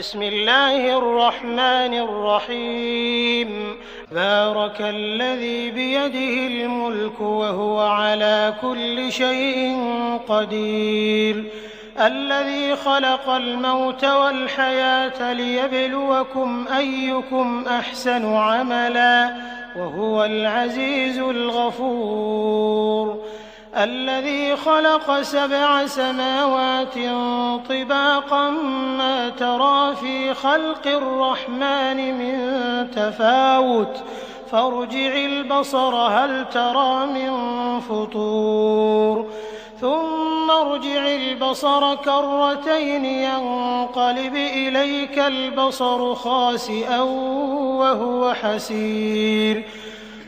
بسم الله الرحمن الرحيم بارك الذي بيده الملك وهو على كل شيء قدير الذي خلق الموت والحياة ليبلوكم أيكم أحسن عملا وهو العزيز الغفور الذي خلق 7 سماوات طباقا ما ترى في خلق الرحمن من تفاوت فارجع البصر هل ترى من فطور ثم ارجع البصر كرتين ينقلب إليك البصر خاسئا وهو حسير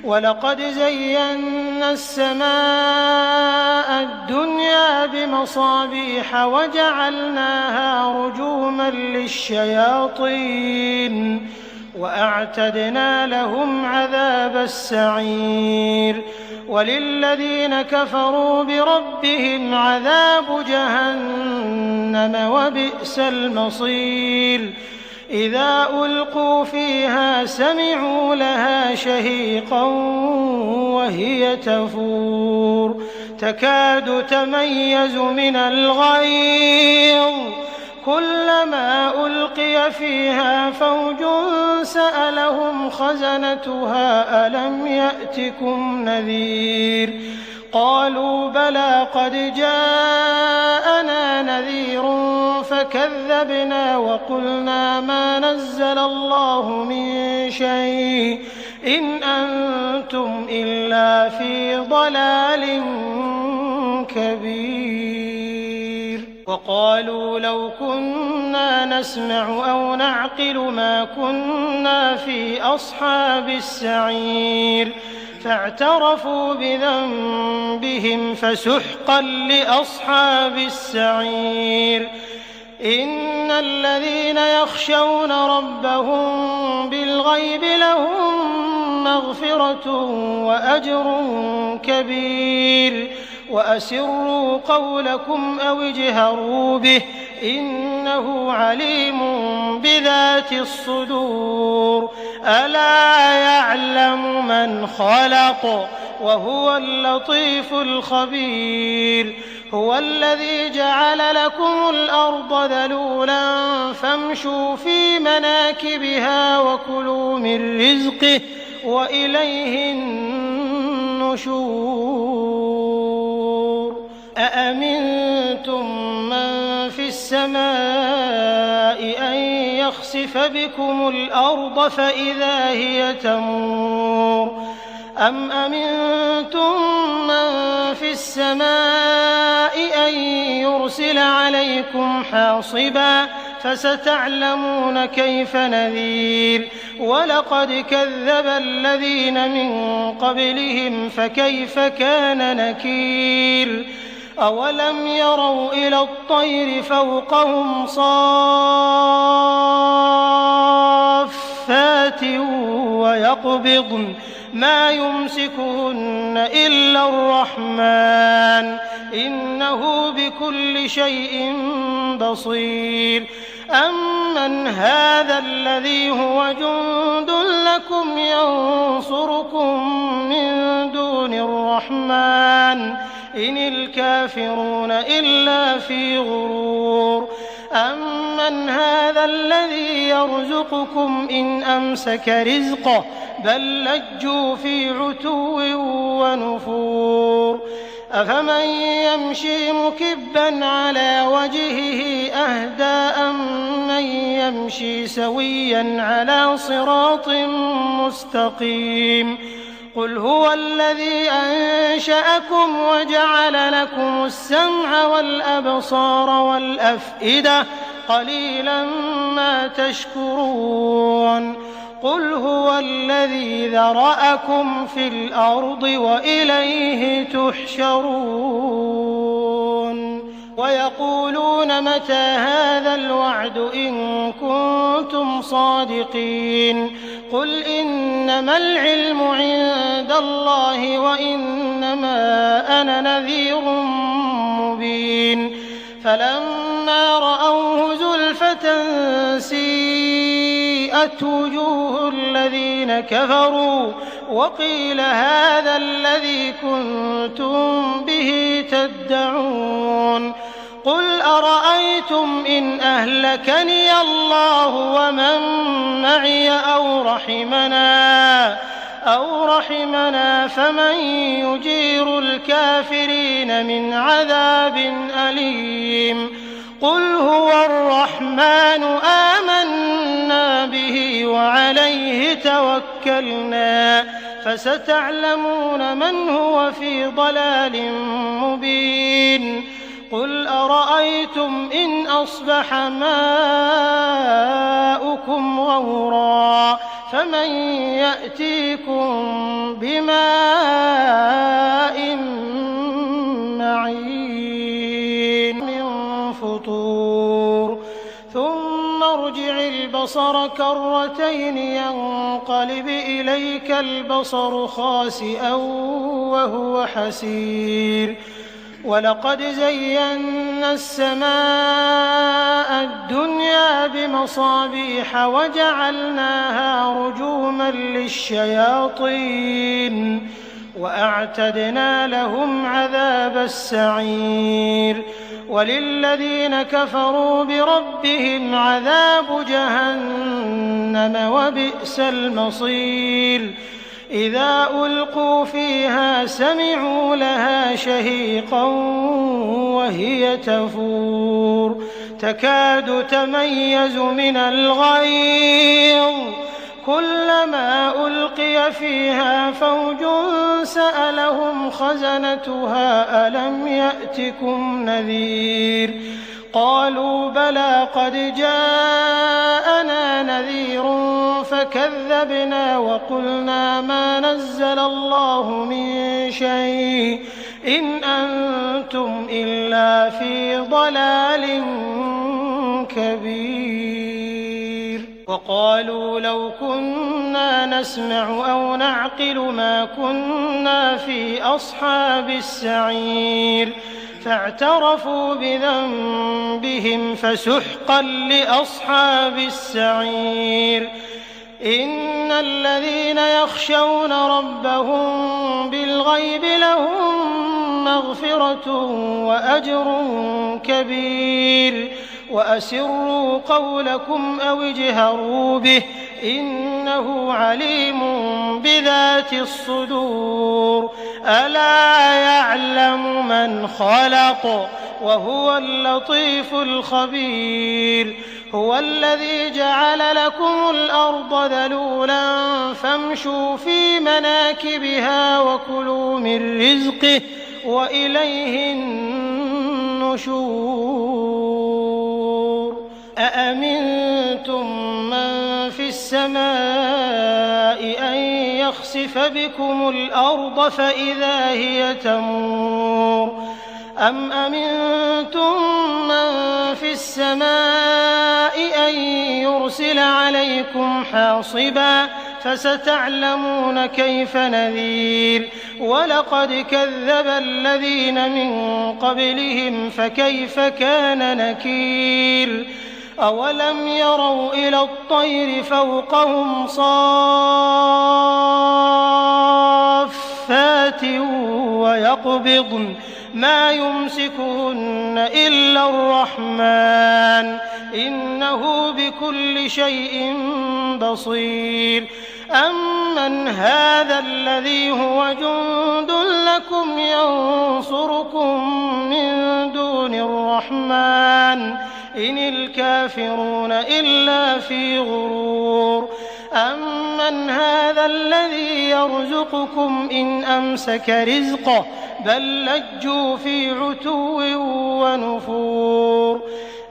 ولقد زينا السماء الدنيا بمصابيح وجعلناها رجوما للشياطين وأعتدنا لهم عذاب السعير وللذين كفروا بربهم عذاب جهنم وبئس المصير إذا ألقوا فيها سمعوا لها شهيقا وهي تفور تكاد تميز من الغيظ كلما ألقي فيها فوج سألهم خزنتها ألم يأتكم نذير قالوا بلى قد جاءنا نذير فكذبنا وقلنا ما نزل الله من شيء إن أنتم إلا في ضلال كبير وقالوا لو كنا نسمع أو نعقل ما كنا في أصحاب السعير فاعترفوا بذنبهم فسحقا لأصحاب السعير إن الذين يخشون ربهم بالغيب لهم مغفرة وأجر كبير وأسروا قولكم أو اجهروا به إنه عليم بذات الصدور ألا يعلم من خلق وهو اللطيف الخبير هو الذي جعل لكم الأرض ذلولا فامشوا في مناكبها وكلوا من رزقه وإليه النشور أأمنتم من في السماء أن يخسف بكم الأرض فإذا هي تمور أم أمنتم من في السماء أن يرسل عليكم حاصبا فستعلمون كيف نذير ولقد كذب الذين من قبلهم فكيف كان نكير أولم يروا إلى الطير فوقهم صافات ويقبضن ما يمسكهن إلا الرحمن إنه بكل شيء بصير أمن هذا الذي هو جند لكم ينصركم من دون الرحمن إن الكافرون إلا في غرور أمن هذا الذي يرزقكم إن أمسك رزقه بل لجوا في عتو ونفور أفمن يمشي مكبا على وجهه أهدى أمن يمشي سويا على صراط مستقيم قل هو الذي أنشأكم وجعل لكم السمع والأبصار والأفئدة قليلا ما تشكرون قل هو الذي ذرأكم في الأرض وإليه تحشرون ويقولون متى هذا الوعد إن كنتم صادقين قل إنما العلم عند الله وإنما أنا نذير مبين فلما رأوه زلفة سيئة وَأُبْرِزَتْ وُجُوهُ الَّذِينَ كَفَرُوا وَقِيلَ هَٰذَا الَّذِي كُنتُم بِهِ تَدَّعُونَ قُلْ أَرَأَيْتُمْ إِنْ أَهْلَكَنِيَ اللَّهُ وَمَن مَّعِيَ أَوْ رَحِمَنَا فَمَن يُجِيرُ الْكَافِرِينَ مِنْ عَذَابٍ أَلِيمٍ قُلْ هُوَ الرَّحْمَٰنُ آمَنَّا بِهِ وَعَلَيْهِ تَوَكَّلْنَا فَسَتَعْلَمُونَ مَنْ هُوَ فِي ضَلَالٍ مُّبِينٍ قُلْ أَرَأَيْتُمْ إِنْ أَصْبَحَ مَاؤُكُمْ غَوْرًا فَمَن يَأْتِيكُم بِمَاءٍ مَّعِينٍ مِّن فُطُورٍ ثُمَّ ارْجِعِ الْبَصَرَ كَرَّتَيْنِ يَنقَلِبْ إِلَيْكَ الْبَصَرُ خَاسِئًا وَهُوَ حَسِيرٌ وَلَقَدْ زَيَّنَّا السَّمَاءَ الدُّنْيَا بِمَصَابِيحَ وَجَعَلْنَاهَا رُجُومًا لِّلشَّيَاطِينِ وَأَعْتَدْنَا لَهُمْ عَذَابَ السَّعِيرِ وَلِلَّذِينَ كَفَرُوا بِرَبِّهِمْ عَذَابُ جَهَنَّمَ وَبِئْسَ الْمَصِيرُ إِذَا أُلْقُوا فِيهَا سَمِعُوا لَهَا شَهِيقًا وَهِيَ تَفُورُ تَكَادُ تَمَيَّزُ مِنَ الْغَيْظِ كُلَّمَا أُلْقِيَ فِيهَا فَوْجٌ سَأَلَهُمْ خَزَنَتُهَا أَلَمْ يَأْتِكُمْ نَذِيرٌ قَالُوا بَلَىٰ قَدْ جَاءَنَا نَذِيرٌ فَكَذَّبْنَا وَقُلْنَا مَا نَزَّلَ اللَّهُ مِن شَيْءٍ إِنْ أَنتُمْ إِلَّا فِي ضَلَالٍ كَبِيرٍ وَقَالُوا لَوْ كُنَّا نَسْمَعُ أَوْ نَعْقِلُ مَا كُنَّا فِي أَصْحَابِ السَّعِيرِ فاعترفوا بذنبهم فسحقا لأصحاب السعير إن الذين يخشون ربهم بالغيب لهم مغفرة وأجر كبير وأسروا قولكم أو اجهروا به إنه عليم بذات الصدور ألا يعلم من خلق وهو اللطيف الخبير هو الذي جعل لكم الأرض ذلولا فامشوا في مناكبها وكلوا من رزقه وإليه النشور أأمنتم من في السماء أن يخسف بكم الأرض فإذا هي تمور أم أمنتم من في السماء أن يرسل عليكم حاصبا فستعلمون كيف نذير ولقد كذب الذين من قبلهم فكيف كان نكير أولم يروا إلى الطير فوقهم صافات ويقبضن ما يمسكهن إلا الرحمن إنه بكل شيء بصير أمن هذا الذي هو جند لكم ينصركم من دون الرحمن إن الكافرون إلا في غرور أمن هذا الذي يرزقكم إن أمسك رزقه بل لجوا في عتو ونفور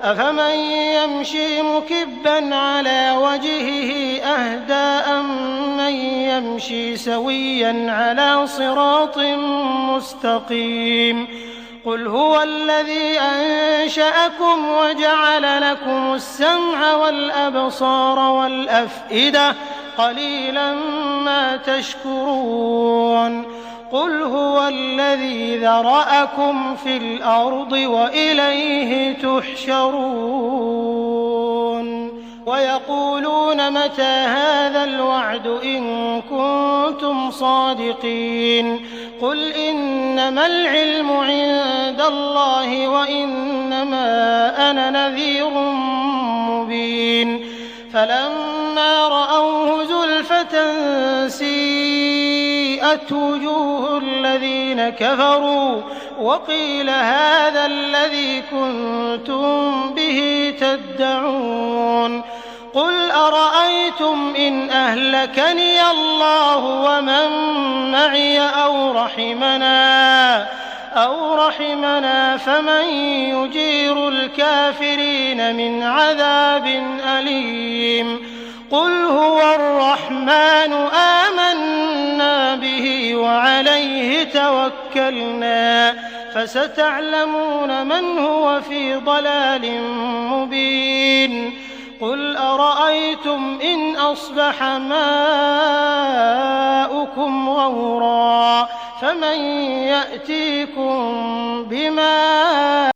أفمن يمشي مكبا على وجهه أهدى أمن يمشي سويا على صراط مستقيم قل هو الذي أنشأكم وجعل لكم السمع والأبصار والأفئدة قليلا ما تشكرون قل هو الذي ذرأكم في الأرض وإليه تحشرون ويقولون متى هذا الوعد إن كنتم صادقين قل إنما العلم عند الله وإنما أنا نذير مبين فلما رأوه زلفة سيئت وجوه الذين كفروا وقيل هذا الذي كنتم به تدعون قل أرأيتم إن أهلكني الله ومن معي أو رحمنا فمن يجير الكافرين من عذاب أليم قل هو الرحمن آمنا به وعليه توكلنا فستعلمون من هو في ضلال مبين قل أرأيتم إن أصبح ماؤكم غورا فمن يأتيكم بماء